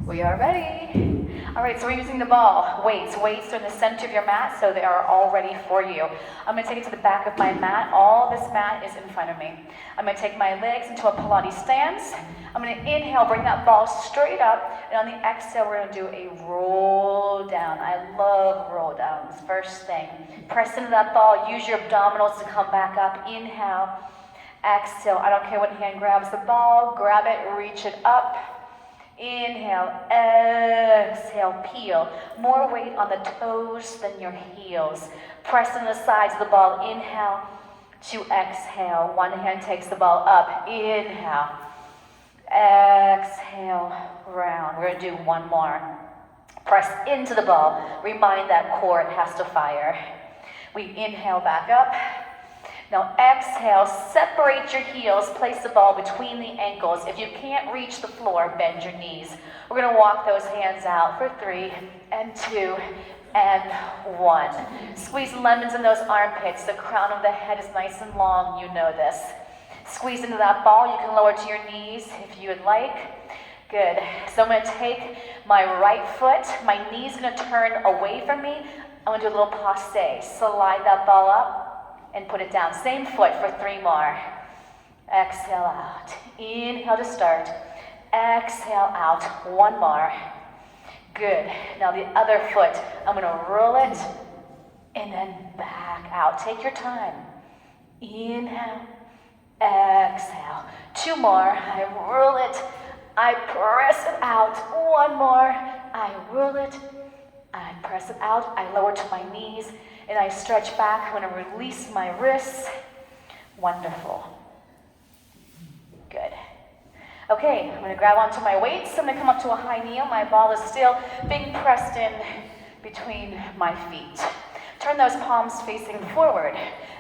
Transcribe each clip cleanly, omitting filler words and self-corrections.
We are ready. All right, so we're using the ball. Weights are in the center of your mat, so they are all ready for you. I'm gonna take it to the back of my mat. All this mat is in front of me. I'm gonna take my legs into a Pilates stance. I'm gonna inhale, bring that ball straight up, and on the exhale, we're gonna do a roll down. I love roll downs. First thing, press into that ball, use your abdominals to come back up. Inhale, exhale. I don't care what hand grabs the ball, grab it, reach it up. Inhale, exhale, peel. More weight on the toes than your heels. Press in the sides of the ball. Inhale to exhale. One hand takes the ball up. Inhale, exhale, round. We're going to do one more. Press into the ball. Remind that core it has to fire. We inhale back up. Now exhale, separate your heels, place the ball between the ankles. If you can't reach the floor, bend your knees. We're gonna walk those hands out for 3 and 2 and 1. Squeeze lemons in those armpits. The crown of the head is nice and long, you know this. Squeeze into that ball. You can lower to your knees if you would like. Good. So I'm gonna take my right foot, my knee's gonna turn away from me. I'm gonna do a little passe. Slide that ball up and put it down. Same foot for 3 more. Exhale out. Inhale to start. Exhale out. 1 more. Good. Now the other foot, I'm gonna roll it and then back out. Take your time. Inhale, exhale. 2 more. I roll it. I press it out. 1 more. I roll it. I press it out. I lower to my knees. And I stretch back. I'm going to release my wrists. Wonderful. Good. Okay, I'm going to grab onto my weights. I'm going to come up to a high kneel. My ball is still being pressed in between my feet. Turn those palms facing forward.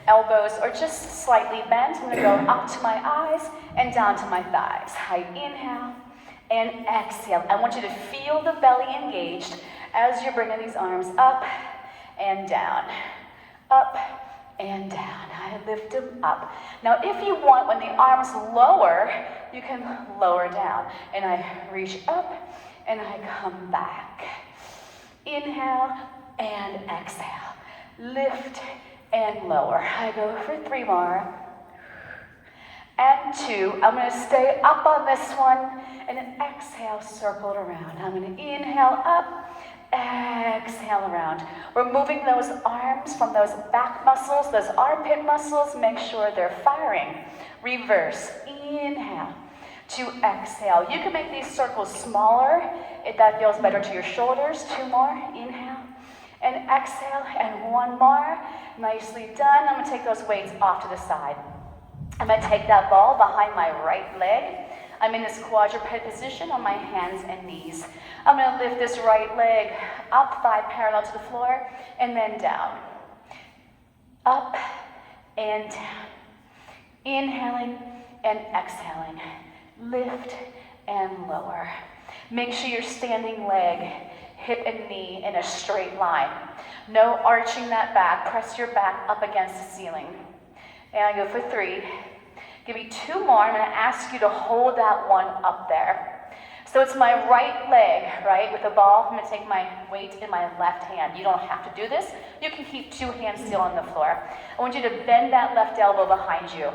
Elbows are just slightly bent. I'm going to go up to my eyes and down to my thighs. I inhale and exhale. I want you to feel the belly engaged as you're bringing these arms up and down, up and down. I lift them up. Now if you want, when the arms lower, you can lower down. And I reach up and I come back. Inhale and exhale. Lift and lower. I go for 3 more. And 2. I'm going to stay up on this one and then exhale, circle it around. I'm going to inhale up. Exhale around. We're moving those arms from those back muscles, those armpit muscles. Make sure they're firing. Reverse. Inhale to exhale. You can make these circles smaller if that feels better to your shoulders. 2 more. Inhale and exhale. And 1 more. Nicely done. I'm going to take those weights off to the side. I'm going to take that ball behind my right leg. I'm in this quadruped position on my hands and knees. I'm going to lift this right leg up, thigh parallel to the floor, and then down. Up and down. Inhaling and exhaling. Lift and lower. Make sure your standing leg, hip and knee in a straight line. No arching that back. Press your back up against the ceiling. And I go for 3. Give me 2 more. I'm going to ask you to hold that one up there. So it's my right leg, right, with the ball. I'm going to take my weight in my left hand. You don't have to do this. You can keep 2 hands still on the floor. I want you to bend that left elbow behind you.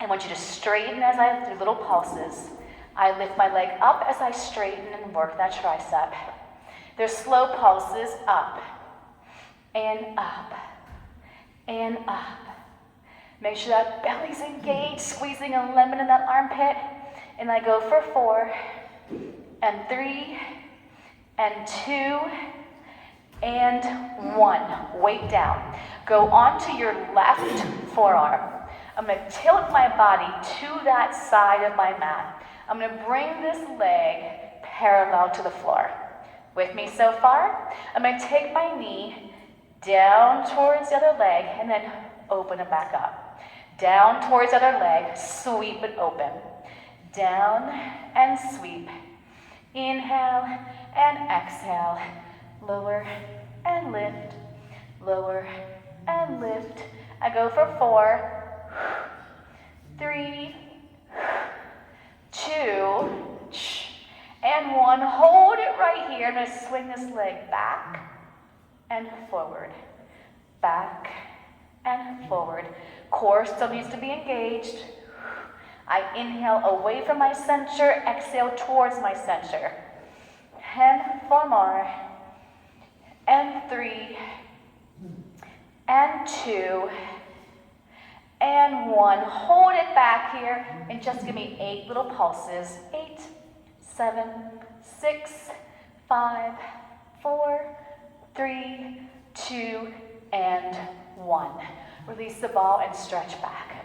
I want you to straighten as I do little pulses. I lift my leg up as I straighten and work that tricep. There's slow pulses up and up and up. Make sure that belly's engaged, squeezing a lemon in that armpit. And I go for 4 and 3 and 2 and 1. Weight down. Go onto your left forearm. I'm going to tilt my body to that side of my mat. I'm going to bring this leg parallel to the floor. With me so far? I'm going to take my knee down towards the other leg and then open it back up. Down towards the other leg, sweep it open. Down and sweep. Inhale and exhale. Lower and lift. Lower and lift. I go for 4, 3, 2, And one, hold it right here. I'm gonna swing this leg back and forward, back and forward. Core still needs to be engaged. I inhale away from my center, exhale towards my center. And 4 more, and 3, and 2, and 1. Hold it back here, and just give me 8 little pulses. 8, 7, 6, 5, 4, 3, 2, and 1. Release the ball and stretch back.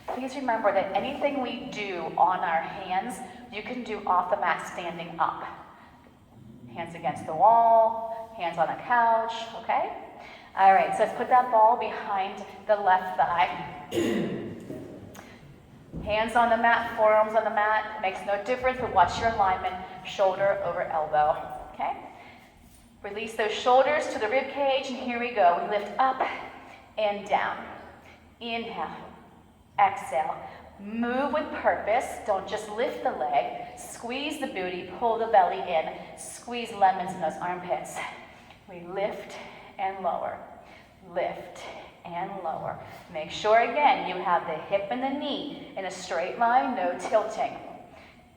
Please remember that anything we do on our hands, you can do off the mat standing up. Hands against the wall, hands on a couch, okay? All right, so let's put that ball behind the left thigh. Hands on the mat, forearms on the mat. Makes no difference, but watch your alignment, shoulder over elbow, okay? Release those shoulders to the rib cage, and here we go. We lift up and down. Inhale, exhale. Move with purpose. Don't just lift the leg. Squeeze the booty, pull the belly in. Squeeze lemons in those armpits. We lift and lower. Lift and lower. Make sure again you have the hip and the knee in a straight line, no tilting.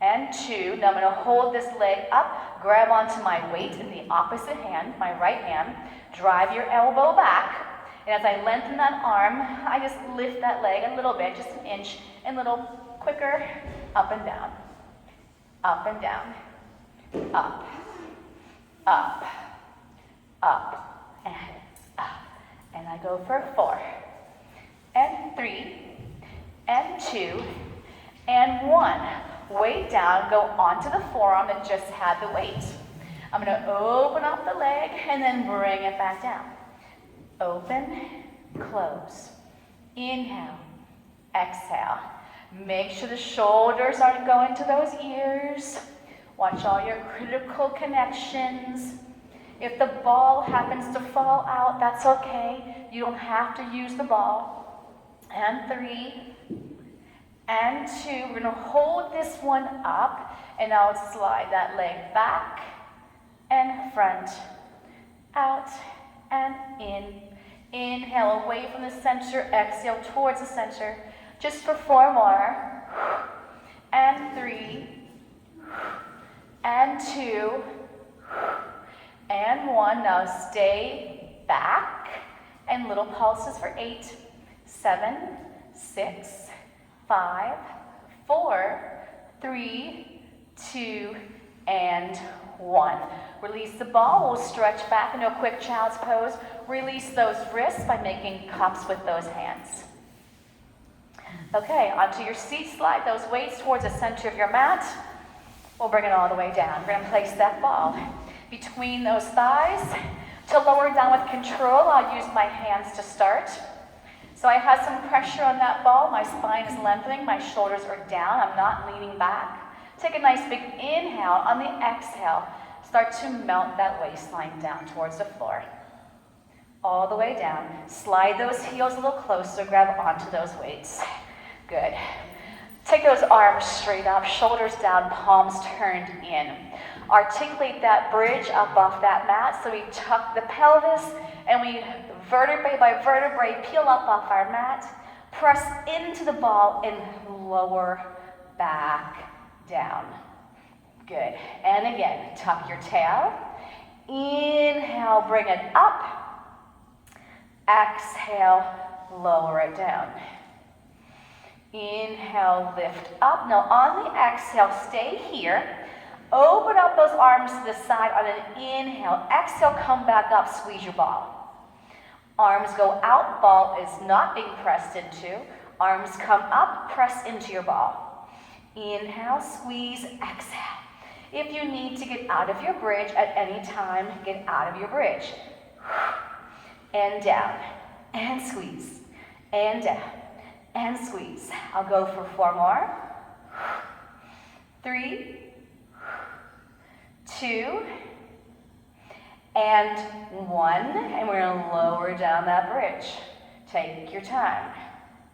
And 2, now I'm going to hold this leg up, grab onto my weight in the opposite hand, my right hand, drive your elbow back, and as I lengthen that arm, I just lift that leg a little bit, just an inch, and a little quicker, up and down, up and down, up, up, up, and up. And I go for 4, and 3, and 2, and 1. Weight down, go onto the forearm that just had the weight. I'm going to open up the leg and then bring it back down. Open, close. Inhale, exhale. Make sure the shoulders aren't going to those ears. Watch all your critical connections. If the ball happens to fall out, that's okay. You don't have to use the ball. And 3, and 2. We're going to hold this one up, and I'll slide that leg back and front, out and in. Inhale away from the center, exhale towards the center. Just for 4 more. And 3, and 2, and 1. Now stay back, and little pulses for 8, 7, 6, 5, 4, 3, 2, and 1. Release the ball. We'll stretch back into a quick child's pose. Release those wrists by making cups with those hands. Okay, onto your seat. Slide those weights towards the center of your mat. We'll bring it all the way down. We're going to place that ball between those thighs. To lower down with control, I'll use my hands to start. So I have some pressure on that ball. My spine is lengthening. My shoulders are down. I'm not leaning back. Take a nice big inhale. On the exhale, start to melt that waistline down towards the floor. All the way down. Slide those heels a little closer. Grab onto those weights. Good. Take those arms straight up, shoulders down, palms turned in. Articulate that bridge up off that mat. So we tuck the pelvis and we vertebrae by vertebrae peel up off our mat. Press into the ball and lower back down. Good. And again, tuck your tail. Inhale, bring it up. Exhale, lower it down. Inhale, lift up. Now on the exhale, stay here. Open up those arms to the side on an inhale. Exhale, come back up, squeeze your ball. Arms go out, ball is not being pressed into. Arms come up, press into your ball. Inhale, squeeze, exhale. If you need to get out of your bridge at any time, get out of your bridge. And down, and squeeze, and down, and squeeze. I'll go for 4 more. 3, 2, and 1. And we're going to lower down that bridge. Take your time.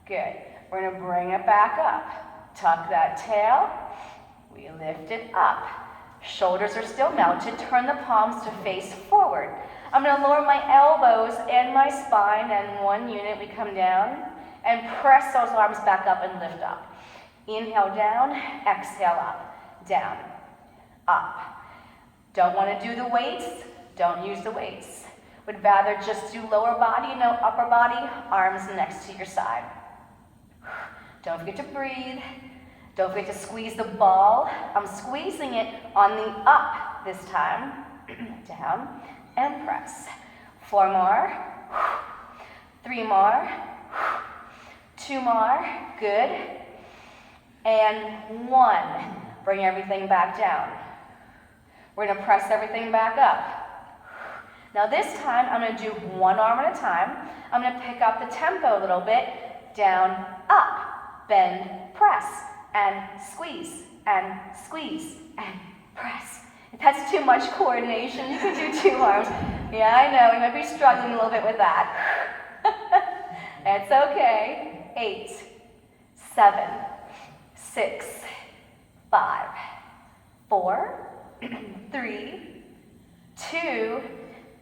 Good. We're going to bring it back up. Tuck that tail. We lift it up. Shoulders are still mounted. Turn the palms to face forward. I'm going to lower my elbows and my spine, and one unit, we come down and press those arms back up and lift up. Inhale down, exhale up, down, up. Don't want to do the weights, don't use the weights. Would rather just do lower body, no upper body, arms next to your side. Don't forget to breathe. Don't forget to squeeze the ball. I'm squeezing it on the up this time. Down and press. 4 more. 3 more. 2 more. Good. And 1. Bring everything back down. We're going to press everything back up. Now this time, I'm going to do one arm at a time. I'm going to pick up the tempo a little bit. Down, up, bend, press, and squeeze, and press. If that's too much coordination, you can do 2 arms. Yeah, I know, you might be struggling a little bit with that. It's okay. 8, 7, 6, 5, 4, 3, 2,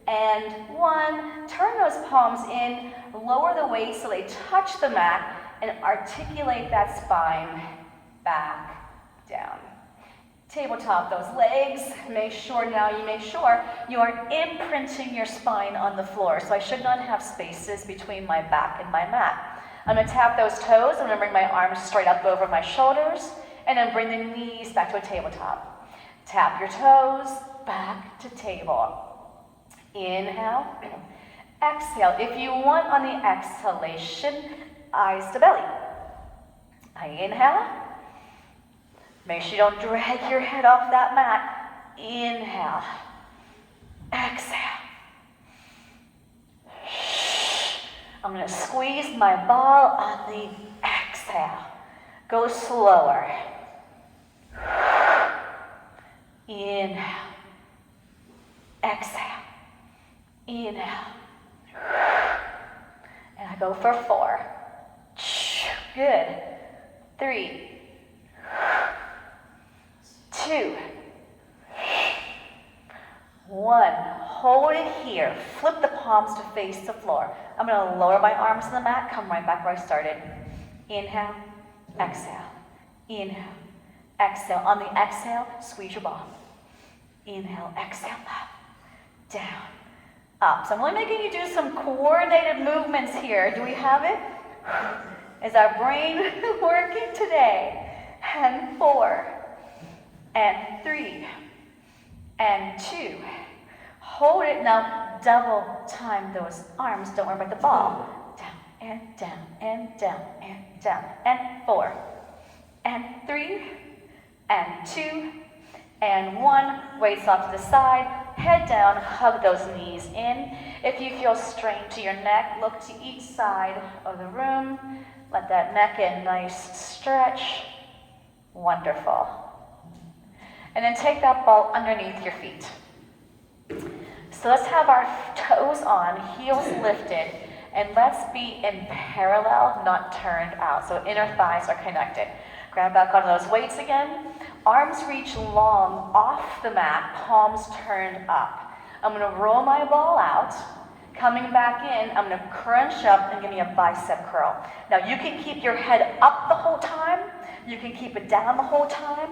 and 1. Turn those palms in, lower the weight so they touch the mat, and articulate that spine back down. Tabletop those legs. Make sure you are imprinting your spine on the floor. So I should not have spaces between my back and my mat. I'm going to tap those toes. I'm going to bring my arms straight up over my shoulders, and then bring the knees back to a tabletop. Tap your toes, back to table. Inhale, exhale. If you want on the exhalation, eyes to belly. I inhale. Make sure you don't drag your head off that mat. Inhale, exhale. I'm going to squeeze my ball on the exhale. Go slower. Inhale, exhale. Inhale. And I go for 4. Good. 3, 2, 1. Hold it here. Flip the palms to face the floor. I'm going to lower my arms to the mat, come right back where I started. Inhale, exhale. Inhale, exhale. On the exhale, squeeze your ball. Inhale, exhale, up, down, up. So I'm only making you do some coordinated movements here. Do we have it? Is our brain working today? And 4, and 3, and 2. Hold it now. Double time those arms. Don't worry about the ball. Down, and down, and down, and down. And 4, and 3, and 2, and 1. Weights off to the side. Head down. Hug those knees in. If you feel strain to your neck, look to each side of the room. Let that neck in nice stretch. Wonderful. And then take that ball underneath your feet. So let's have our toes on, heels lifted, and let's be in parallel, not turned out. So inner thighs are connected. Grab back onto those weights again. Arms reach long off the mat, palms turned up. I'm going to roll my ball out. Coming back in, I'm going to crunch up and give me a bicep curl. Now you can keep your head up the whole time, you can keep it down the whole time,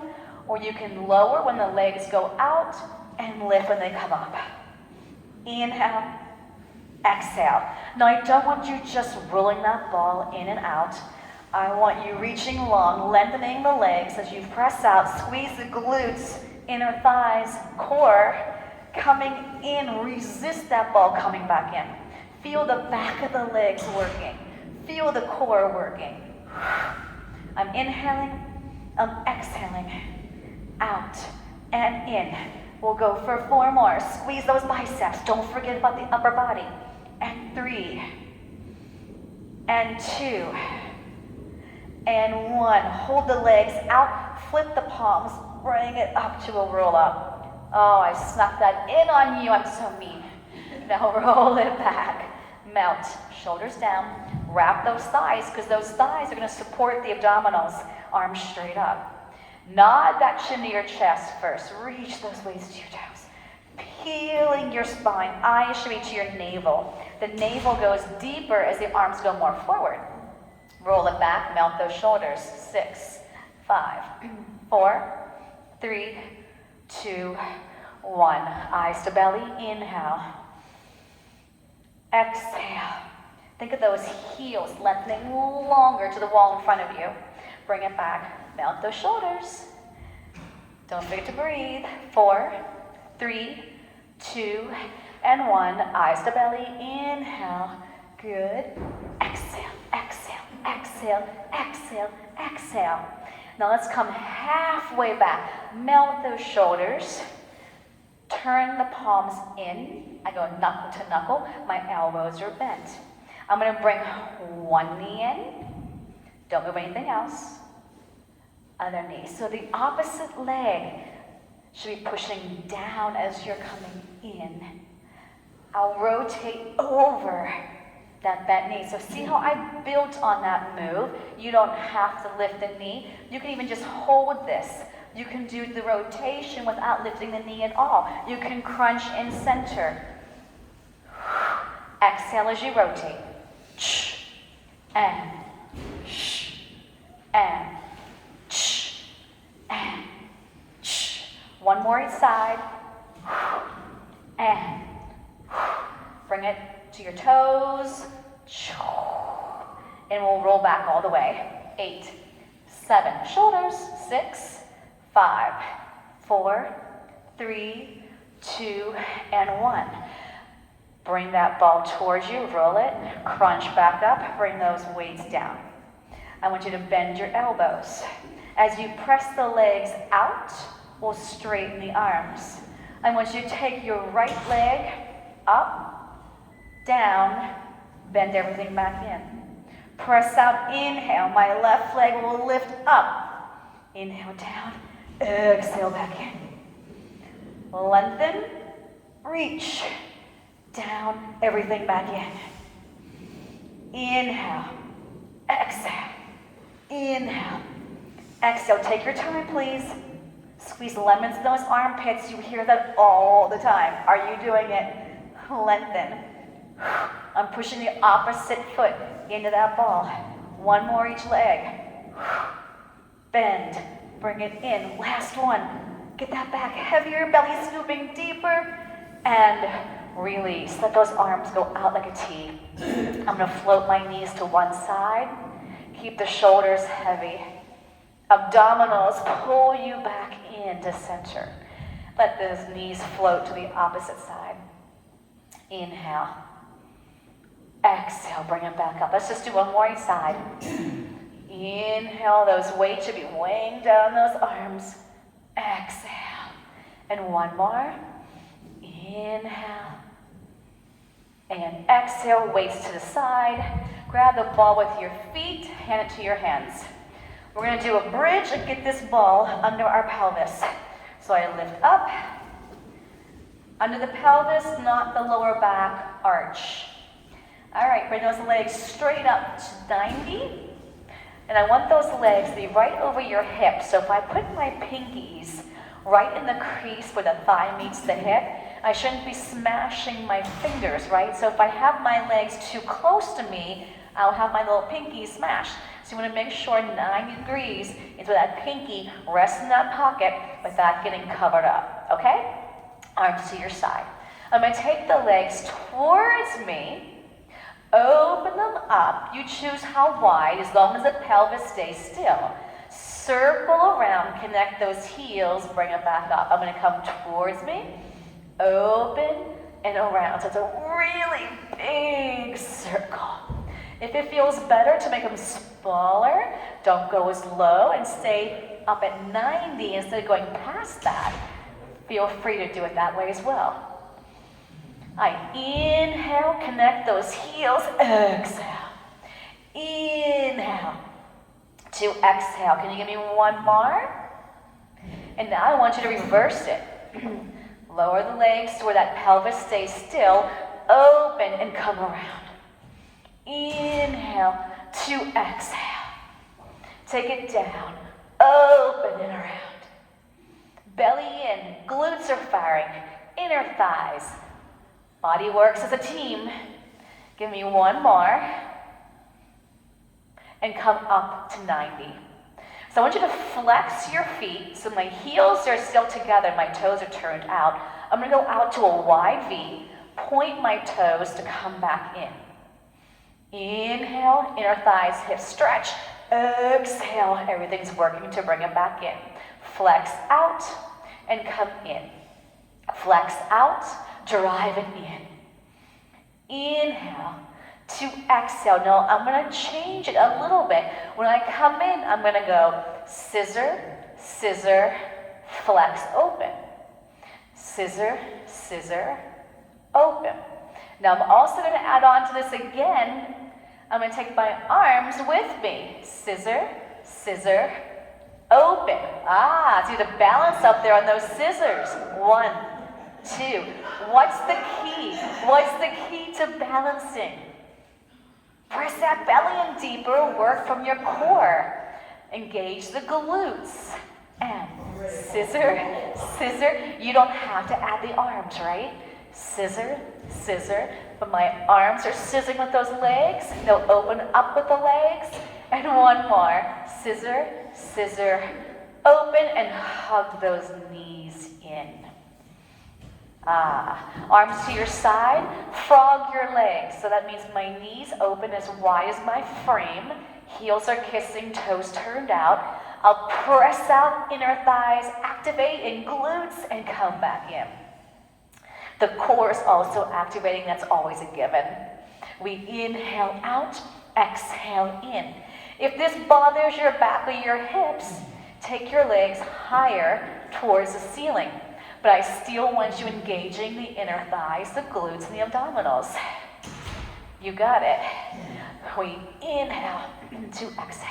or you can lower when the legs go out and lift when they come up. Inhale, exhale. Now I don't want you just rolling that ball in and out. I want you reaching long, lengthening the legs as you press out, squeeze the glutes, inner thighs, core, coming in, resist that ball coming back in. Feel the back of the legs working. Feel the core working. I'm inhaling, I'm exhaling, out and in. We'll go for 4 more. Squeeze those biceps. Don't forget about the upper body. And 3, and 2, and 1. Hold the legs out, flip the palms, bring it up to a roll up. Oh, I snuck that in on you, I'm so mean. Now roll it back. Mount, shoulders down, wrap those thighs, because those thighs are going to support the abdominals. Arms straight up. Nod that chin to your chest first. Reach those weights to your toes. Peeling your spine. Eyes should be to your navel. The navel goes deeper as the arms go more forward. Roll it back, melt those shoulders. 6, 5, 4, 3, 2, 1. Eyes to belly. Inhale. Exhale. Think of those heels lengthening longer to the wall in front of you. Bring it back. Melt those shoulders. Don't forget to breathe. 4, 3, 2, and 1. Eyes to belly. Inhale. Good. Exhale, exhale, exhale, exhale, exhale. Now let's come halfway back. Melt those shoulders. Turn the palms in. I go knuckle to knuckle. My elbows are bent. I'm going to bring one knee in. Don't move anything else. Other knee. So the opposite leg should be pushing down as you're coming in. I'll rotate over that bent knee. So see how I built on that move? You don't have to lift the knee. You can even just hold this. You can do the rotation without lifting the knee at all. You can crunch in center. Exhale as you rotate. And and and one more each side. And bring it to your toes. And we'll roll back all the way. 8, 7, shoulders. 6, 5, 4, 3, 2, and 1. Bring that ball towards you, roll it, crunch back up, bring those weights down. I want you to bend your elbows. As you press the legs out, we'll straighten the arms. I want you to take your right leg up, down, bend everything back in. Press out, inhale, my left leg will lift up. Inhale, down, exhale, back in. Lengthen, reach. Down, everything back in. Inhale, exhale, inhale, exhale. Take your time, please. Squeeze lemons in those armpits. You hear that all the time. Are you doing it? Lengthen. I'm pushing the opposite foot into that ball. One more each leg. Bend, bring it in. Last one. Get that back heavier, belly scooping deeper, and release. Let those arms go out like a T. I'm going to float my knees to one side. Keep the shoulders heavy. Abdominals pull you back into center. Let those knees float to the opposite side. Inhale. Exhale, bring them back up. Let's just do one more each side. Inhale, those weights should be weighing down those arms. Exhale. And one more. Inhale. And exhale, weights to the side. Grab the ball with your feet, hand it to your hands. We're going to do a bridge and get this ball under our pelvis. So I lift up, under the pelvis, not the lower back arch. All right, bring those legs straight up to 90. And I want those legs to be right over your hips. So if I put my pinkies right in the crease where the thigh meets the hip, I shouldn't be smashing my fingers, right? So if I have my legs too close to me, I'll have my little pinky smashed. So you want to make sure 90 degrees is where that pinky rests in that pocket without getting covered up, okay? Arms to your side. I'm going to take the legs towards me, open them up. You choose how wide, as long as the pelvis stays still. Circle around, connect those heels, bring it back up. I'm going to come towards me, open, and around. So it's a really big circle. If it feels better to make them smaller, don't go as low and stay up at 90 instead of going past that. Feel free to do it that way as well. I inhale, connect those heels, exhale. Inhale to exhale. Can you give me one more? And now I want you to reverse it. Lower the legs to where that pelvis stays still, open and come around. Inhale to exhale. Take it down, open and around. Belly in, glutes are firing, inner thighs. Body works as a team. Give me one more. And come up to 90. So I want you to flex your feet so my heels are still together, my toes are turned out. I'm going to go out to a wide V, point my toes to come back in. Inhale, inner thighs, hips stretch. Exhale, everything's working to bring it back in. Flex out and come in. Flex out, drive it in. Inhale to exhale. Now I'm going to change it a little bit. When I come in, I'm going to go scissor, scissor, flex, open. Scissor, scissor, open. Now I'm also going to add on to this again. I'm going to take my arms with me. Scissor, scissor, open. See the balance up there on those scissors. 1, 2. What's the key? What's the key to balancing? Press that belly in deeper, work from your core. Engage the glutes. And scissor, scissor. You don't have to add the arms, right? Scissor, scissor. But my arms are scissoring with those legs. They'll open up with the legs. And one more. Scissor, scissor, open, and hug those knees in. Arms to your side, frog your legs. So that means my knees open as wide as my frame. Heels are kissing, toes turned out. I'll press out inner thighs, activate in glutes, and come back in. The core is also activating, that's always a given. We inhale out, exhale in. If this bothers your back or your hips, take your legs higher towards the ceiling. But I still want you engaging the inner thighs, the glutes, and the abdominals. You got it. We inhale to exhale.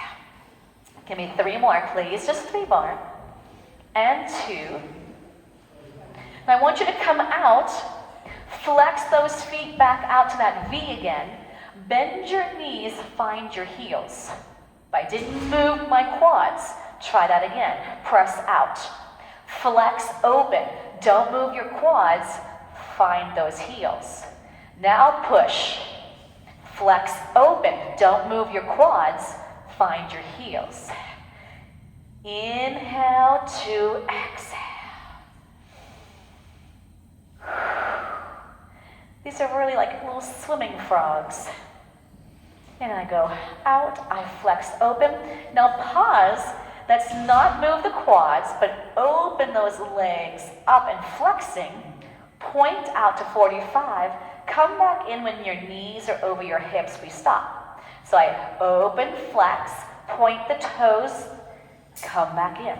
Give me 3 more, please. Just 3 more. And 2. And I want you to come out, flex those feet back out to that V again. Bend your knees, find your heels. If I didn't move my quads, try that again. Press out. Flex open. Don't move your quads. Find those heels. Now push. Flex open. Don't move your quads. Find your heels. Inhale to exhale. These are really like little swimming frogs. And I go out. I flex open. Now pause. Let's not move the quads, but open those legs up and flexing. Point out to 45. Come back in when your knees are over your hips. We stop. So I open, flex, point the toes, come back in.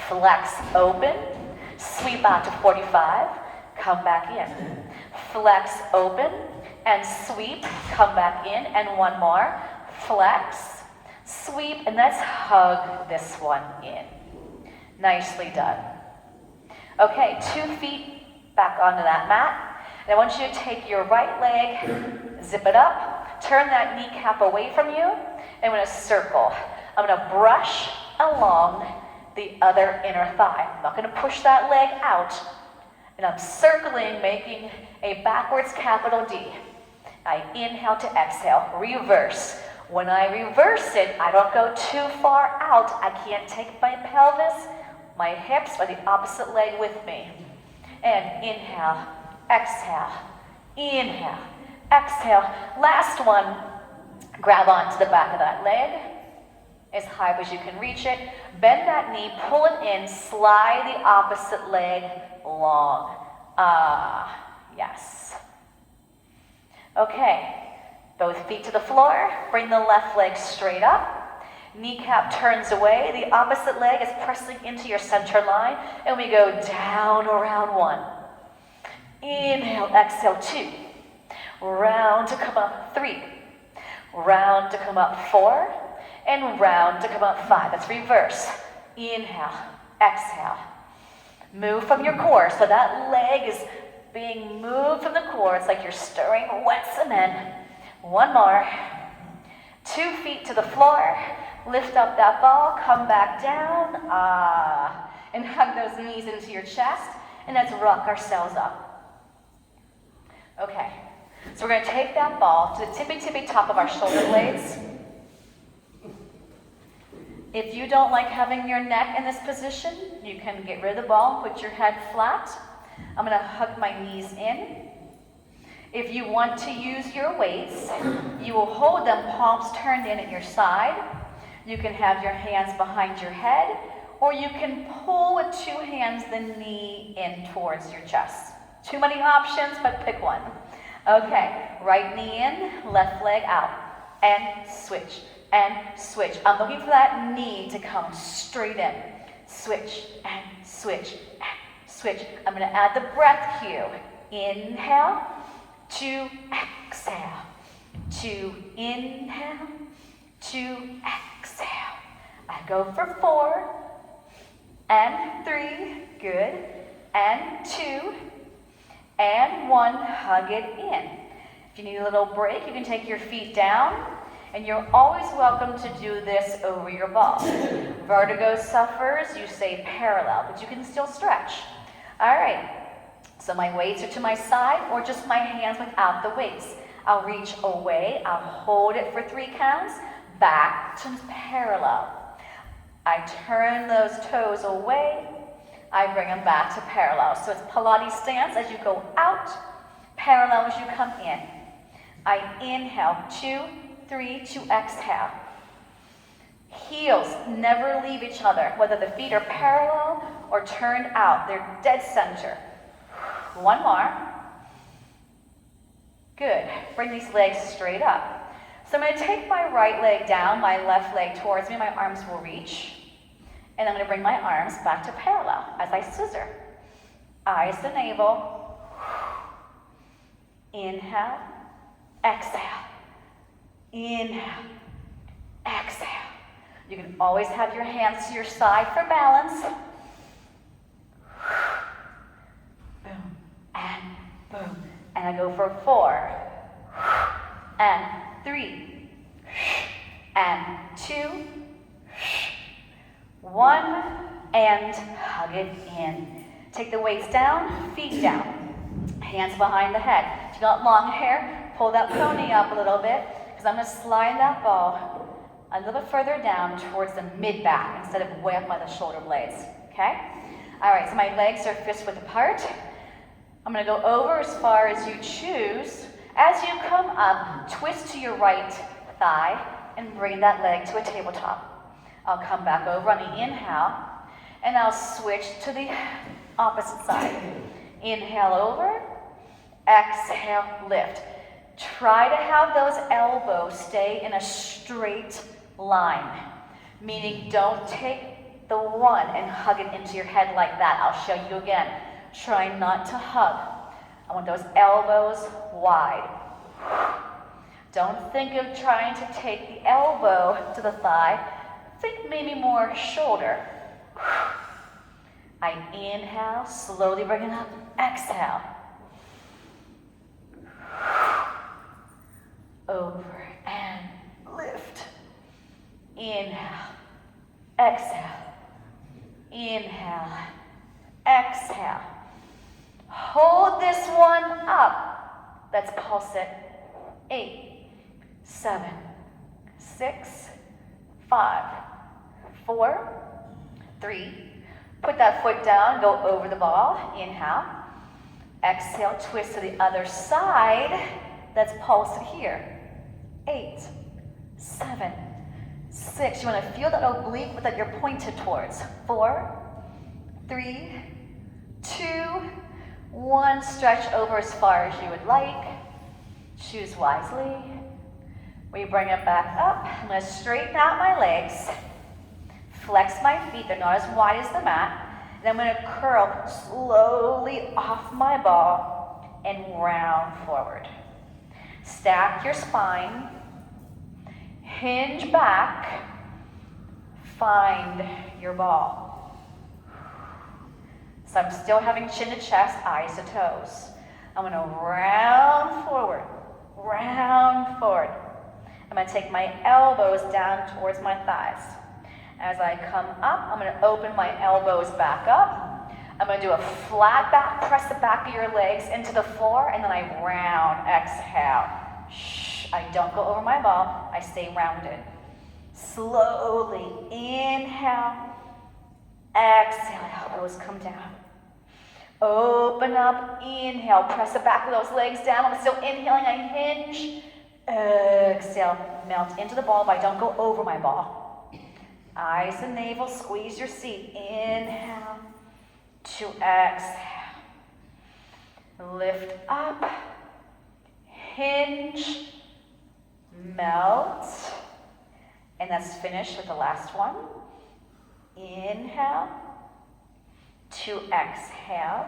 Flex, open, sweep out to 45, come back in. Flex, open, and sweep, come back in. And one more. Flex, sweep, and let's hug this one in. Nicely done. Okay, 2 feet back onto that mat. And I want you to take your right leg, zip it up, turn that kneecap away from you, and I'm going to circle. I'm going to brush along the other inner thigh. I'm not going to push that leg out. And I'm circling, making a backwards capital D. I inhale to exhale, reverse. When I reverse it, I don't go too far out. I can't take my pelvis, my hips, or the opposite leg with me. And inhale, exhale, inhale, exhale. Last one, grab onto the back of that leg, as high as you can reach it. Bend that knee, pull it in, slide the opposite leg long. Yes. Okay. Both feet to the floor, bring the left leg straight up. Kneecap turns away, the opposite leg is pressing into your center line, and we go down around 1. Inhale, exhale, 2. Round to come up, 3. Round to come up, 4. And round to come up, 5. That's reverse. Inhale, exhale. Move from your core, so that leg is being moved from the core. It's like you're stirring wet cement. One more. 2 feet to the floor. Lift up that ball. Come back down. and hug those knees into your chest, and let's rock ourselves up. Okay, so we're going to take that ball to the tippy top of our shoulder blades. If you don't like having your neck in this position, you can get rid of the ball, put your head flat. I'm going to hug my knees in. If you want to use your weights, you will hold them palms turned in at your side. You can have your hands behind your head, or you can pull with two hands the knee in towards your chest. Too many options, but pick one. Okay, right knee in, left leg out, and switch, and switch. I'm looking for that knee to come straight in. Switch, and switch, and switch. I'm going to add the breath cue. Inhale, to exhale, to inhale, to exhale. I go for 4, and 3, good, and 2, and 1, hug it in. If you need a little break, you can take your feet down, and you're always welcome to do this over your ball. Vertigo sufferers, you say parallel, but you can still stretch. All right. So my weights are to my side or just my hands without the weights. I'll reach away, I'll hold it for 3 counts, back to parallel. I turn those toes away, I bring them back to parallel. So it's Pilates stance as you go out, parallel as you come in. I inhale, 2, 3, to exhale. Heels never leave each other, whether the feet are parallel or turned out, they're dead center. 1 more. Good. Bring these legs straight up. So I'm going to take my right leg down, my left leg towards me, my arms will reach. And I'm going to bring my arms back to parallel as I scissor. Eyes to navel. Inhale, exhale. Inhale, exhale. You can always have your hands to your side for balance. Boom, and boom. And I go for 4, and 3, and 2, 1, and hug it in. Take the weights down, feet down, hands behind the head. If you got long hair, pull that pony up a little bit, because I'm going to slide that ball a little bit further down towards the mid-back instead of way up by the shoulder blades, okay? All right, so my legs are fist width apart. I'm going to go over as far as you choose. As you come up, twist to your right thigh and bring that leg to a tabletop. I'll come back over on the inhale, and I'll switch to the opposite side. Inhale over, exhale, lift. Try to have those elbows stay in a straight line, meaning don't take the one and hug it into your head like that. I'll show you again. Try not to hug. I want those elbows wide. Don't think of trying to take the elbow to the thigh. Think maybe more shoulder. I inhale, slowly bring it up, exhale. Over and lift. Inhale, exhale. Inhale, exhale. Hold this one up. Let's pulse it. 8, 7, 6, 5, 4, 3. Put that foot down, go over the ball. Inhale. Exhale, twist to the other side. Let's pulse it here. 8, 7, 6. You want to feel that oblique that you're pointed towards. 4, 3, 2, 1. Stretch over as far as you would like. Choose wisely. We bring it back up. I'm going to straighten out my legs. Flex my feet. They're not as wide as the mat. And I'm going to curl slowly off my ball and round forward. Stack your spine. Hinge back. Find your ball. So I'm still having chin to chest, eyes to toes. I'm going to round forward. Round forward. I'm going to take my elbows down towards my thighs. As I come up, I'm going to open my elbows back up. I'm going to do a flat back, press the back of your legs into the floor, and then I round, exhale. Shh, I don't go over my ball, I stay rounded. Slowly, inhale, exhale, elbows come down. Open up, inhale, press the back of those legs down. I'm still inhaling, I hinge. Exhale, melt into the ball, but I don't go over my ball. Eyes and navel, squeeze your seat. Inhale to exhale. Lift up, hinge, melt. And that's finished with the last one. Inhale to exhale.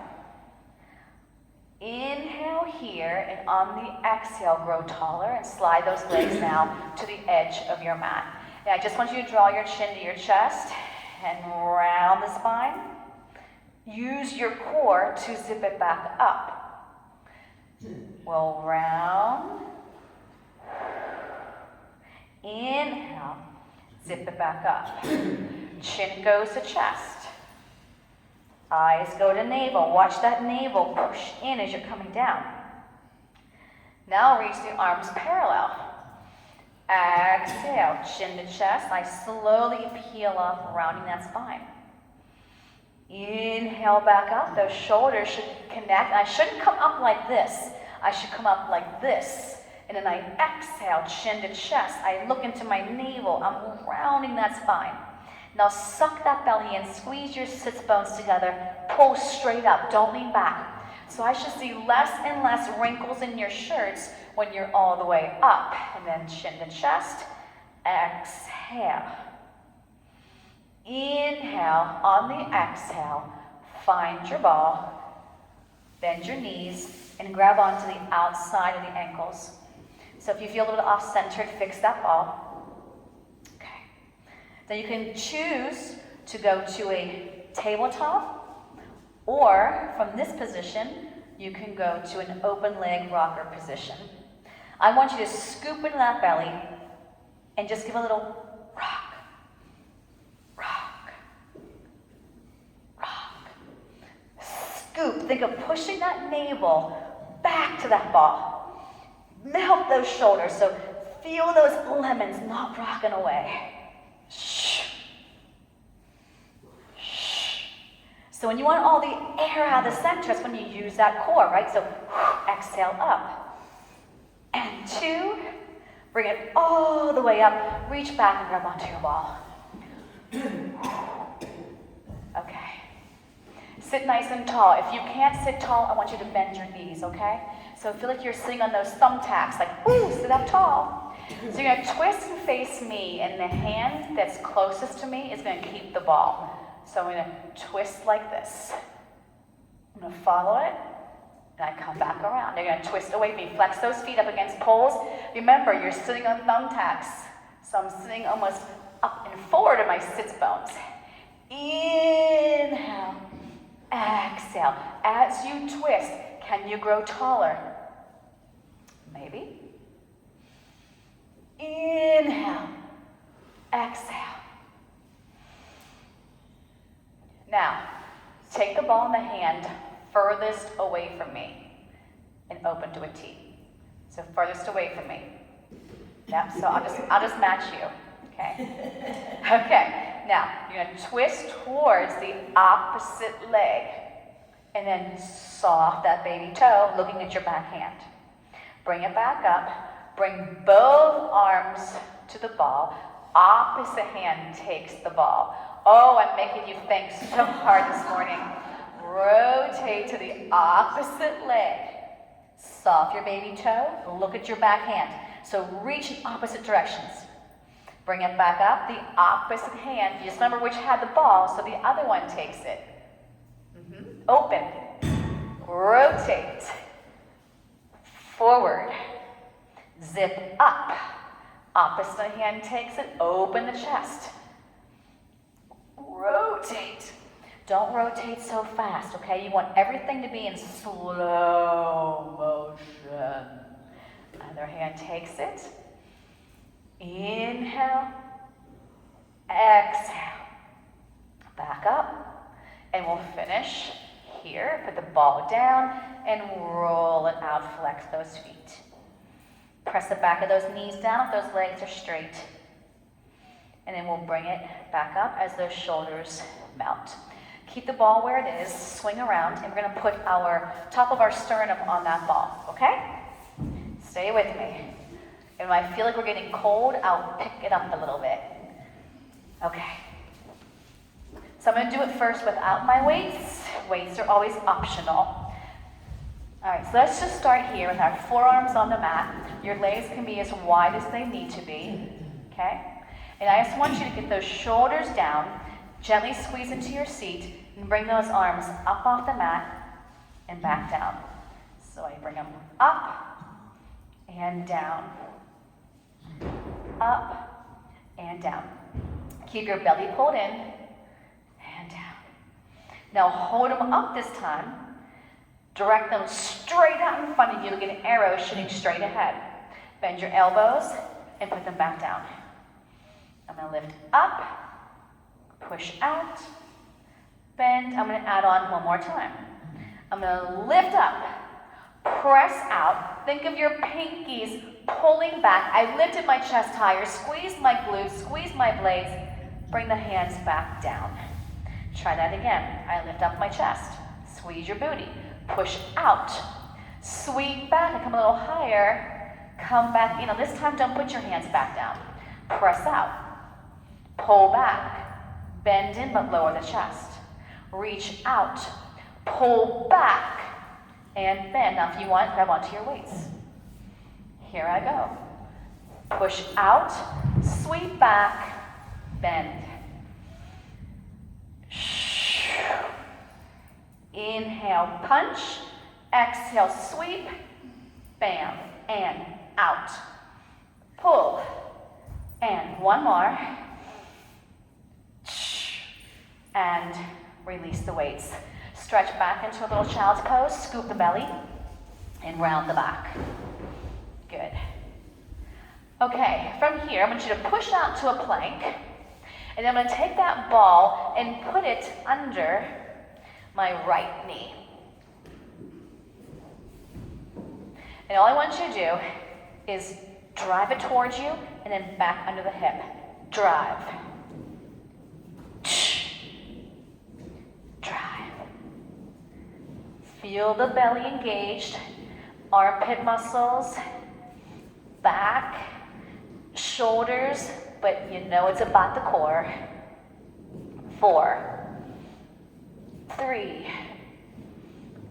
Inhale here, and on the exhale, grow taller and slide those legs now to the edge of your mat. Now, I just want you to draw your chin to your chest and round the spine. Use your core to zip it back up. We'll round. Inhale, zip it back up. Chin goes to chest. Eyes go to navel. Watch that navel push in as you're coming down. Now reach the arms parallel. Exhale, chin to chest. I slowly peel off, rounding that spine. Inhale back up. Those shoulders should connect. I shouldn't come up like this. I should come up like this. And then I exhale, chin to chest. I look into my navel. I'm rounding that spine. Now suck that belly in, squeeze your sits bones together, pull straight up, don't lean back. So I should see less and less wrinkles in your shirts when you're all the way up. And then chin to chest, exhale. Inhale, on the exhale, find your ball, bend your knees, and grab onto the outside of the ankles. So if you feel a little off-centered, fix that ball. Then you can choose to go to a tabletop, or from this position, you can go to an open leg rocker position. I want you to scoop into that belly and just give a little rock, rock, rock. Scoop, think of pushing that navel back to that ball. Melt those shoulders, so feel those lemons not rocking away. Shh. Shh. So when you want all the air out of the center, that's when you use that core, right? So exhale up. And 2, bring it all the way up. Reach back and grab onto your ball. Okay. Sit nice and tall. If you can't sit tall, I want you to bend your knees, okay? So feel like you're sitting on those thumbtacks, like, ooh, sit up tall. So you're going to twist and face me, and the hand that's closest to me is going to keep the ball. So I'm going to twist like this. I'm going to follow it, and I come back around. You're going to twist away from me. Flex those feet up against poles. Remember, you're sitting on thumbtacks. So I'm sitting almost up and forward in my sits bones. Inhale, exhale. As you twist, can you grow taller? Maybe. Inhale, exhale. Now, take the ball in the hand furthest away from me and open to a T. So furthest away from me. Yep, so I'll just match you, okay? Okay, now you're gonna twist towards the opposite leg and then saw off that baby toe looking at your back hand. Bring it back up. Bring both arms to the ball. Opposite hand takes the ball. Oh, I'm making you think so hard this morning. Rotate to the opposite leg. Soft your baby toe. Look at your back hand. So reach in opposite directions. Bring it back up. The opposite hand. You just remember which had the ball, so the other one takes it. Open. Rotate. Forward. Zip up. Opposite hand takes it. Open the chest. Rotate. Don't rotate so fast, okay? You want everything to be in slow motion. Other hand takes it. Inhale. Exhale. Back up. And we'll finish here. Put the ball down and roll it out. Flex those feet. Press the back of those knees down if those legs are straight. And then we'll bring it back up as those shoulders mount. Keep the ball where it is, swing around, and we're gonna put our top of our sternum on that ball, okay? Stay with me. And when I feel like we're getting cold, I'll pick it up a little bit. Okay. So I'm gonna do it first without my weights. Weights are always optional. All right, so let's just start here with our forearms on the mat. Your legs can be as wide as they need to be, okay? And I just want you to get those shoulders down, gently squeeze into your seat, and bring those arms up off the mat and back down. So I bring them up and down, up and down. Keep your belly pulled in and down. Now hold them up this time. Direct them straight out in front of you. Look at an arrow shooting straight ahead. Bend your elbows and put them back down. I'm going to lift up, push out, bend. I'm going to add on one more time. I'm going to lift up, press out. Think of your pinkies pulling back. I lifted my chest higher, squeeze my glutes, squeeze my blades. Bring the hands back down. Try that again. I lift up my chest, squeeze your booty. Push out, sweep back and come a little higher, come back, this time don't put your hands back down. Press out, pull back, bend in but lower the chest. Reach out, pull back, and bend. Now if you want, grab onto your weights. Here I go. Push out, sweep back, bend. Inhale, punch. Exhale, sweep. Bam, and out. Pull. And one more. And release the weights. Stretch back into a little child's pose. Scoop the belly. And round the back. Good. Okay, from here, I want you to push out to a plank. And I'm going to take that ball and put it under my right knee. And all I want you to do is drive it towards you and then back under the hip. Drive. Drive. Feel the belly engaged, armpit muscles, back, shoulders, but you know it's about the core. 4, 3,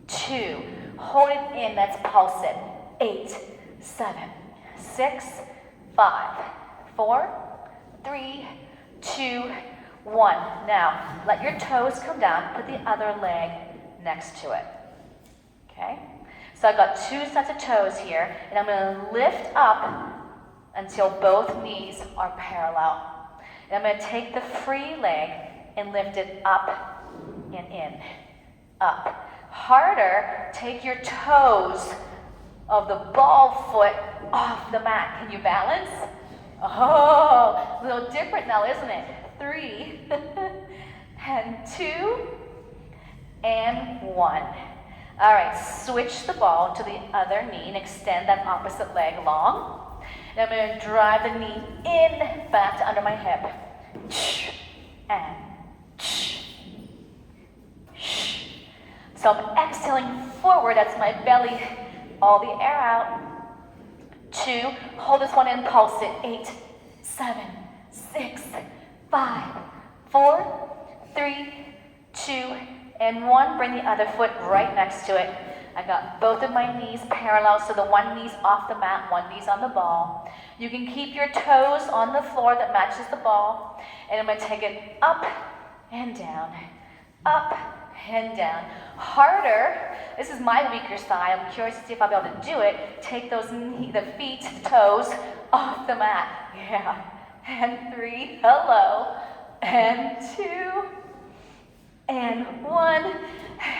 2, hold it in, let's pulse it. 8, 7, 6, 5, 4, 3, 2, 1. Now, let your toes come down, put the other leg next to it. Okay? So I've got 2 sets of toes here, and I'm going to lift up until both knees are parallel. And I'm going to take the free leg and lift it up and in, up. Harder, take your toes of the ball foot off the mat. Can you balance? Oh, a little different now, isn't it? 3, and 2, and 1. All right, switch the ball to the other knee and extend that opposite leg long. And I'm going to drive the knee in, back to under my hip. And so I'm exhaling forward, that's my belly, all the air out. 2, hold this one in, pulse it. 8, 7, 6, 5, 4, 3, 2, and 1. Bring the other foot right next to it. I got both of my knees parallel, so the one knee's off the mat, one knee's on the ball. You can keep your toes on the floor that matches the ball, and I'm going to take it up and down, up and down. Harder, this is my weaker side. I'm curious to see if I'll be able to do it. Take those the feet, the toes off the mat. Yeah. And 3, hello. And 2, and 1,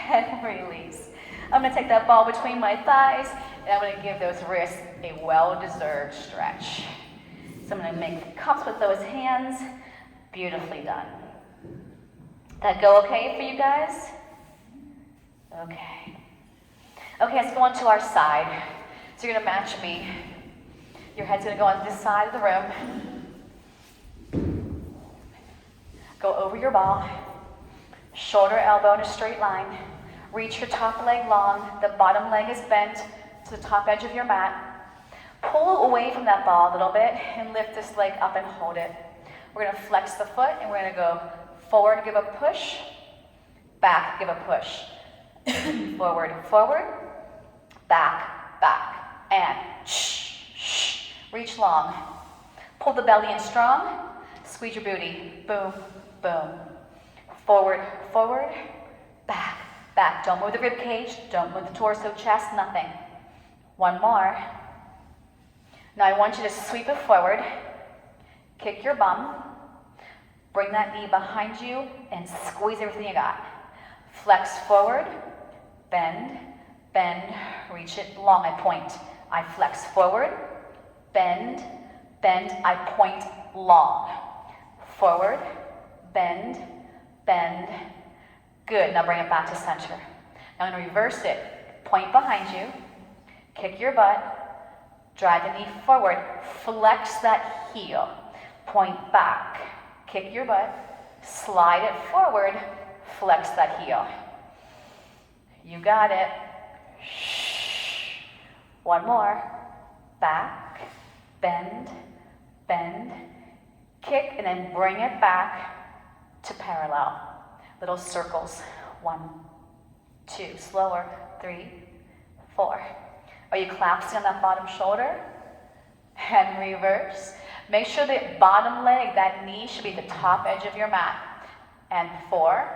and release. I'm going to take that ball between my thighs, and I'm going to give those wrists a well-deserved stretch. So I'm going to make cups with those hands, Beautifully done. That go okay for you guys? Okay. Okay, let's go on to our side. So you're gonna match me. Your head's gonna go on this side of the room. Go over your ball. Shoulder, elbow in a straight line. Reach your top leg long. The bottom leg is bent to the top edge of your mat. Pull away from that ball a little bit and lift this leg up and hold it. We're gonna flex the foot and we're gonna go forward, give a push, back, give a push. Forward, forward, back, back, and reach long. Pull the belly in strong, squeeze your booty, boom, boom. Forward, forward, back, back. Don't move the rib cage, don't move the torso, chest, nothing. One more. Now I want you to sweep it forward, kick your bum, bring that knee behind you and squeeze everything you got. Flex forward, bend, bend, reach it long, I point. I flex forward, bend, bend, I point long. Forward, bend, bend. Good, now bring it back to center. Now I'm gonna reverse it. Point behind you, kick your butt, drive the knee forward, flex that heel, point back, kick your butt, slide it forward, flex that heel. You got it. One more. Back, bend, bend, kick, and then bring it back to parallel. Little circles. 1, 2, slower. 3, 4. Are you collapsing on that bottom shoulder? And reverse. Make sure that bottom leg, that knee should be the top edge of your mat. And 4.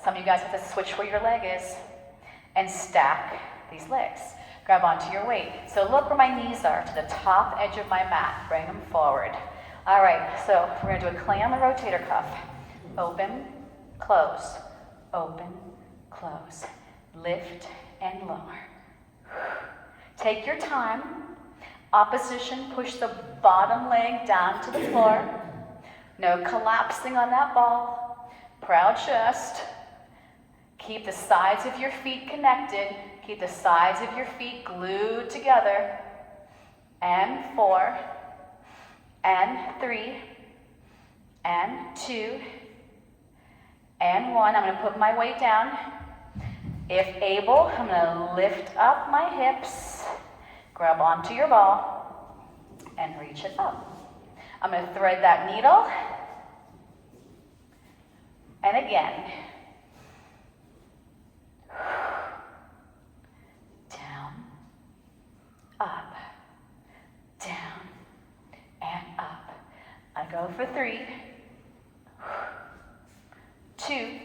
Some of you guys have to switch where your leg is. And stack these legs. Grab onto your weight. So look where my knees are, to the top edge of my mat. Bring them forward. All right, so we're gonna do a clam and rotator cuff. Open, close, open, close. Lift and lower. Take your time. Opposition, push the bottom leg down to the floor. No collapsing on that ball. Proud chest. Keep the sides of your feet connected. Keep the sides of your feet glued together. And 4, and 3, and 2, and 1. I'm going to put my weight down. If able, I'm going to lift up my hips, grab onto your ball, and reach it up. I'm going to thread that needle. And again. Down, up, down, and up. I go for 3, 2,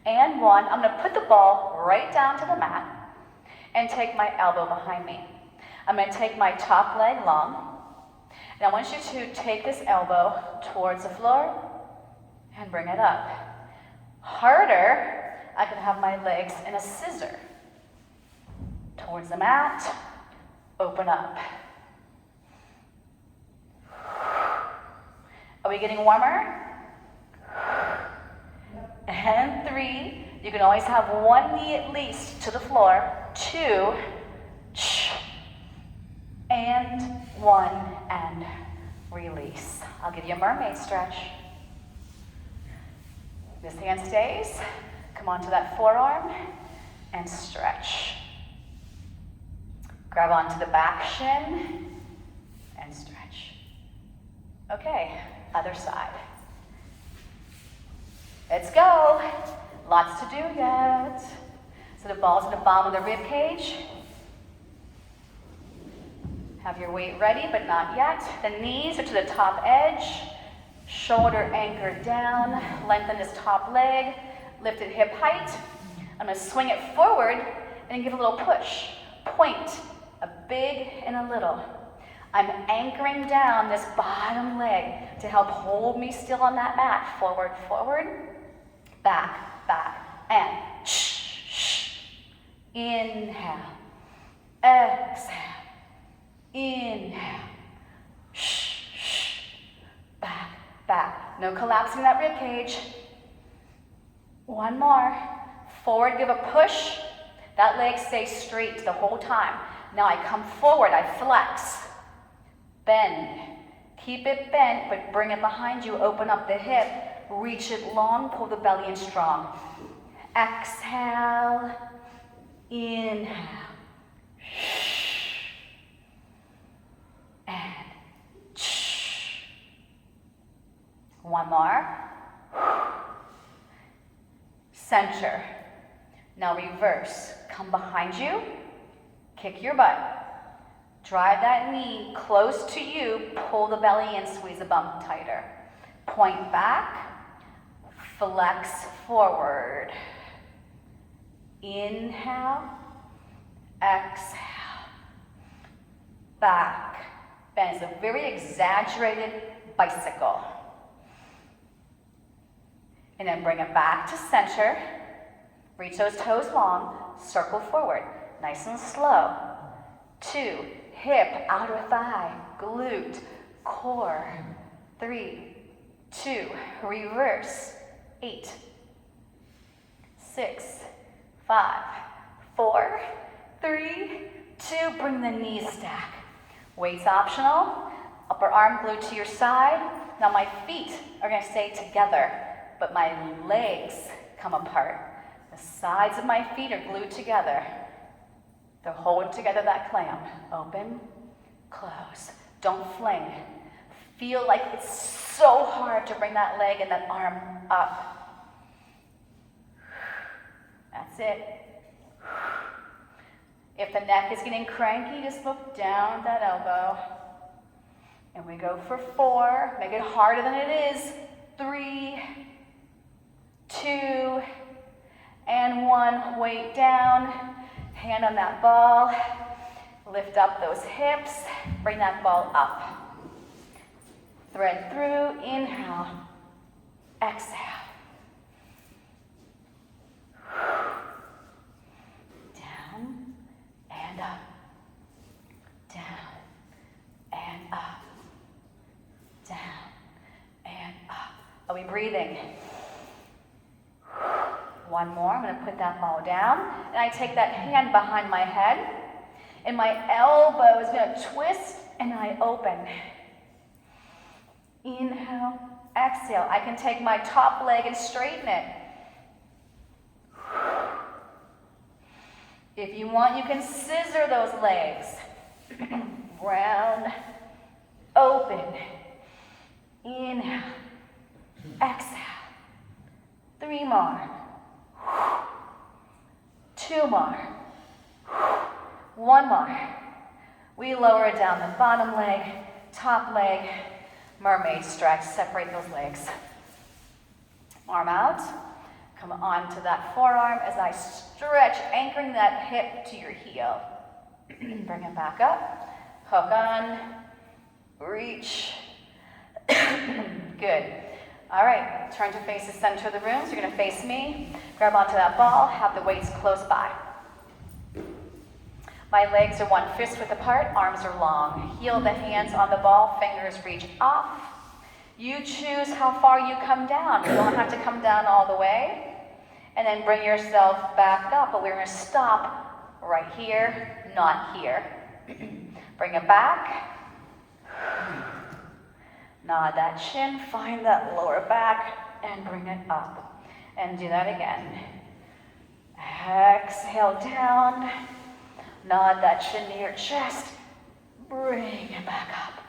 and 1. I'm going to put the ball right down to the mat and take my elbow behind me. I'm going to take my top leg long, and I want you to take this elbow towards the floor and bring it up. Harder, I can have my legs in a scissor. Towards the mat, open up. Are we getting warmer? And 3, you can always have one knee at least to the floor. 2, and 1, and release. I'll give you a mermaid stretch. This hand stays. Come onto that forearm and stretch. Grab onto the back shin and stretch. Okay, other side. Let's go. Lots to do yet. So the ball's in the bottom of the rib cage. Have your weight ready, but not yet. The knees are to the top edge. Shoulder anchored down. Lengthen this top leg. Lifted hip height. I'm going to swing it forward and give a little push. Point, a big and a little. I'm anchoring down this bottom leg to help hold me still on that mat. Forward, forward, back, back, and inhale, exhale, inhale, back, No collapsing that rib cage. One more. Forward, give a push. That leg stays straight the whole time. Now I come forward, I flex. Bend. Keep it bent, but bring it behind you. Open up the hip. Reach it long, pull the belly in strong. Exhale. Inhale. And one more. Center. Now reverse. Come behind you. Kick your butt. Drive that knee close to you. Pull the belly in. Squeeze the bum tighter. Point back. Flex forward. Inhale. Exhale. Back. Bend. It's a very exaggerated bicycle. And then bring it back to center. Reach those toes long. Circle forward. Nice and slow. 2. Hip, outer thigh, glute, core. 3, 2. Reverse. 8, 6, 5, 4, 3, 2. Bring the knees stack. Weights optional. Upper arm glued to your side. Now my feet are going to stay together, but my legs come apart. The sides of my feet are glued together. They're holding together that clam. Open, close. Don't fling. Feel like it's so hard to bring that leg and that arm up. That's it. If the neck is getting cranky, just look down at that elbow. And we go for 4. Make it harder than it is. 3, 2, and 1. Weight down. Hand on that ball. Lift up those hips. Bring that ball up. Thread through. Inhale. Exhale. Down and up. Down and up. Down and up. Are we breathing? One more. I'm going to put that ball down. And I take that hand behind my head. And my elbow is going to twist and I open. Inhale, exhale. I can take my top leg and straighten it. If you want, you can scissor those legs. Round, open. Inhale, exhale. 3 more. 2 more. 1 more. We lower it down the bottom leg, top leg, mermaid stretch. Separate those legs. Arm out. Come on to that forearm as I stretch, anchoring that hip to your heel. Bring it back up. Hook on. Reach. Good. All right, turn to face the center of the room. So you're going to face me. Grab onto that ball. Have the weights close by. My legs are 1 fist width apart. Arms are long. Heel the hands on the ball. Fingers reach off. You choose how far you come down. You don't have to come down all the way. And then bring yourself back up. But we're going to stop right here, not here. Bring it back. Nod that chin, find that lower back, and bring it up. And do that again. Exhale down. Nod that chin to your chest. Bring it back up.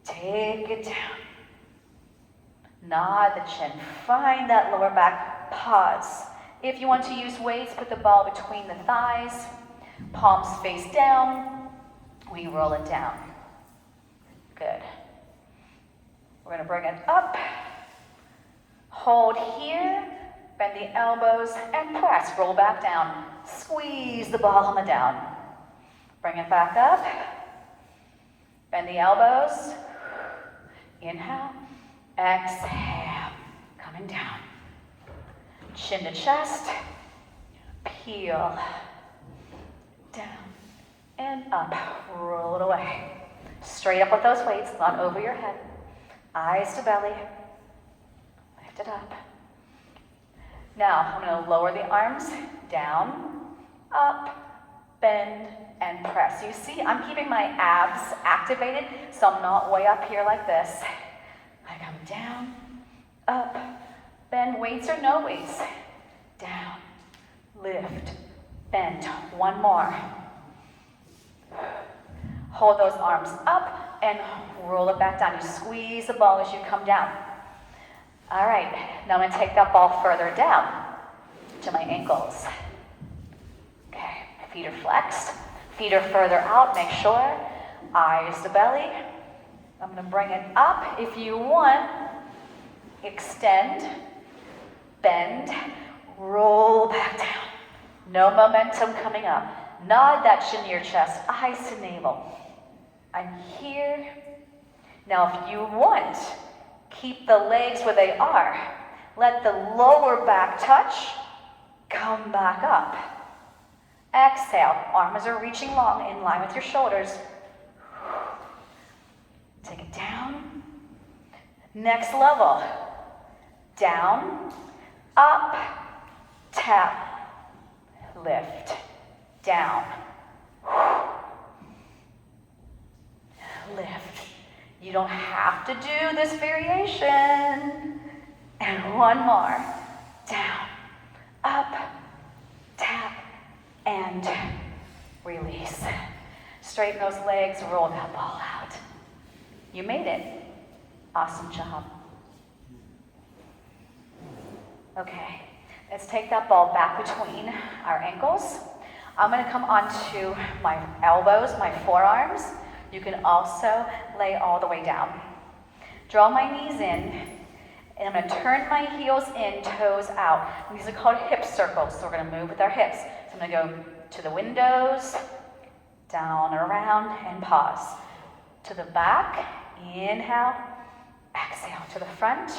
Take it down. Nod the chin. Find that lower back. Pause. If you want to use weights, put the ball between the thighs. Palms face down. We roll it down. Good. We're going to bring it up. Hold here. Bend the elbows and press. Roll back down. Squeeze the ball on the down. Bring it back up. Bend the elbows. Inhale. Exhale. Coming down. Chin to chest. Peel. Down and up. Roll it away. Straight up with those weights, not over your head. Eyes to belly. Lift it up. Now, I'm going to lower the arms, down, up, bend, and press. You see, I'm keeping my abs activated, so I'm not way up here like this. I come down, up, bend, weights or no weights. Down, lift, bend. One more. Hold those arms up and roll it back down. You squeeze the ball as you come down. All right, now I'm going to take that ball further down to my ankles. Okay, feet are flexed. Feet are further out, make sure. Eyes to belly. I'm going to bring it up. If you want, extend, bend, roll back down. No momentum coming up. Nod that chin to your chest, eyes to navel. I'm here. Now, if you want, keep the legs where they are. Let the lower back touch. Come back up. Exhale. Arms are reaching long in line with your shoulders. Take it down. Next level. Down, up, tap, lift, down, lift. You don't have to do this variation. And one more. Down, up, tap, and release. Straighten those legs, roll that ball out. You made it. Awesome job. Okay, let's take that ball back between our ankles. I'm going to come onto my elbows, my forearms. You can also lay all the way down. Draw my knees in, and I'm going to turn my heels in, toes out. And these are called hip circles, so we're going to move with our hips. So I'm going to go to the windows, down and around, and pause. To the back, inhale, exhale. To the front,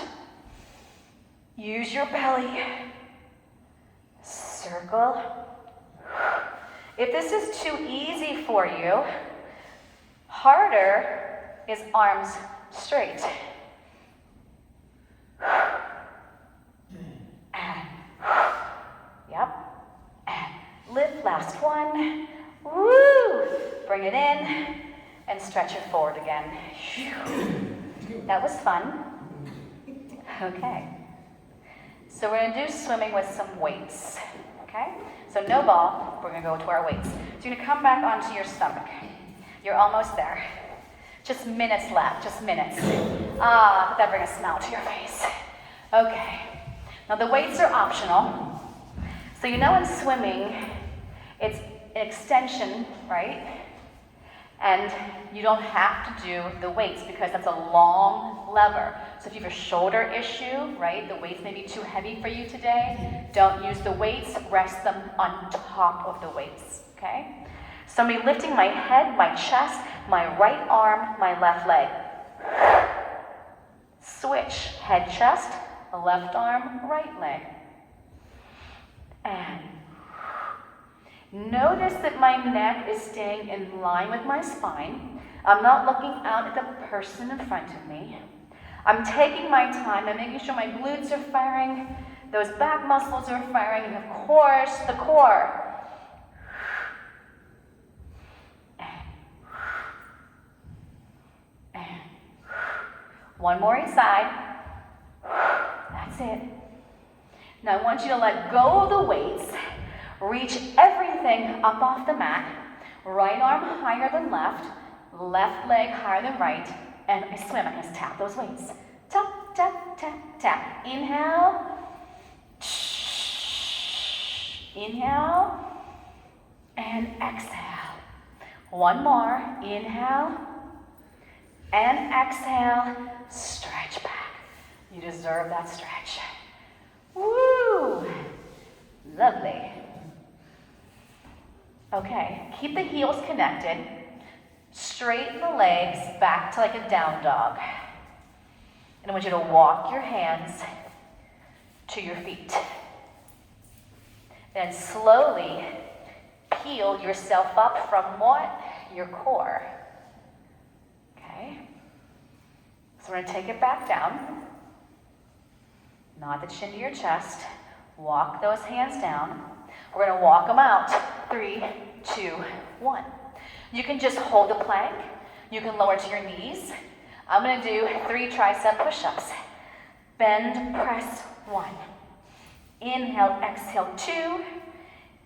use your belly, circle. If this is too easy for you, harder is arms straight. And, yep, and lift, last one. Woo! Bring it in and stretch it forward again. That was fun. Okay. So we're going to do swimming with some weights. Okay? So no ball, we're going to go to our weights. So you're going to come back onto your stomach. You're almost there. Just minutes left, just minutes. That brings a smile to your face. Okay. Now the weights are optional. So you know in swimming, it's an extension, right? And you don't have to do the weights because that's a long lever. So if you have a shoulder issue, right, the weights may be too heavy for you today, don't use the weights, rest them on top of the weights, okay? So I'm going to be lifting my head, my chest, my right arm, my left leg. Switch, head, chest, left arm, right leg. And notice that my neck is staying in line with my spine. I'm not looking out at the person in front of me. I'm taking my time and making sure my glutes are firing, those back muscles are firing, and of course, the core. And one more each side. That's it. Now I want you to let go of the weights. Reach everything up off the mat. Right arm higher than left. Left leg higher than right. And I swim. I'm going to tap those weights. Tap, tap, tap, tap. Inhale. Inhale. And exhale. One more. Inhale. And exhale. Stretch back. You deserve that stretch. Woo! Lovely. Okay, keep the heels connected. Straighten the legs back to like a down dog. And I want you to walk your hands to your feet. Then slowly peel yourself up from what? Your core. Okay? So we're going to take it back down. Nod the chin to your chest. Walk those hands down. We're gonna walk them out. 3, 2, 1. You can just hold the plank. You can lower to your knees. I'm gonna do 3 tricep push-ups. Bend, press, 1. Inhale, exhale, 2.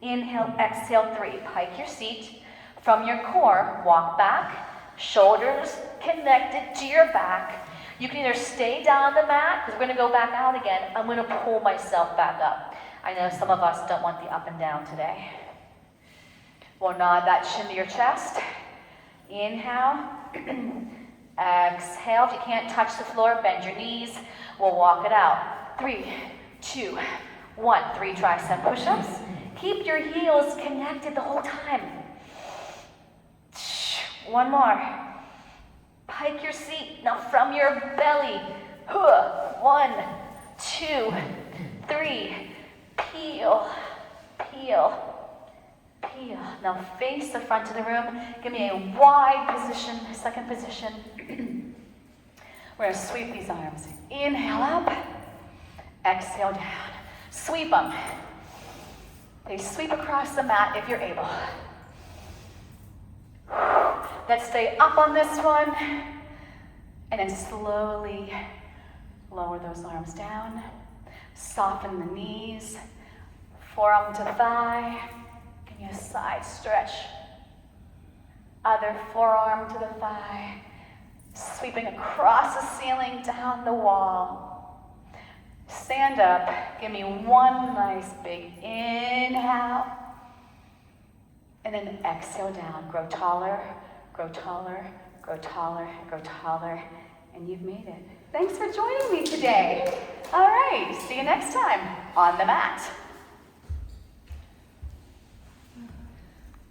Inhale, exhale, 3. Pike your seat. From your core, walk back. Shoulders connected to your back. You can either stay down on the mat, because we're gonna go back out again. I'm gonna pull myself back up. I know some of us don't want the up and down today. We'll nod that chin to your chest. Inhale. Exhale. If you can't touch the floor, bend your knees. We'll walk it out. 3, 2, 1. 3 tricep push-ups. Keep your heels connected the whole time. 1 more. Pike your seat. Now from your belly. 1, 2, 3. Peel, peel, peel. Now face the front of the room. Give me a wide position, second position. We're gonna sweep these arms. Inhale up, exhale down. Sweep them. Okay, sweep across the mat if you're able. Let's stay up on this one. And then slowly lower those arms down. Soften the knees. Forearm to thigh. Give me a side stretch. Other forearm to the thigh. Sweeping across the ceiling, down the wall. Stand up. Give me one nice big inhale. And then exhale down. Grow taller, grow taller, grow taller, grow taller. And you've made it. Thanks for joining me today. All right, see you next time on the mat.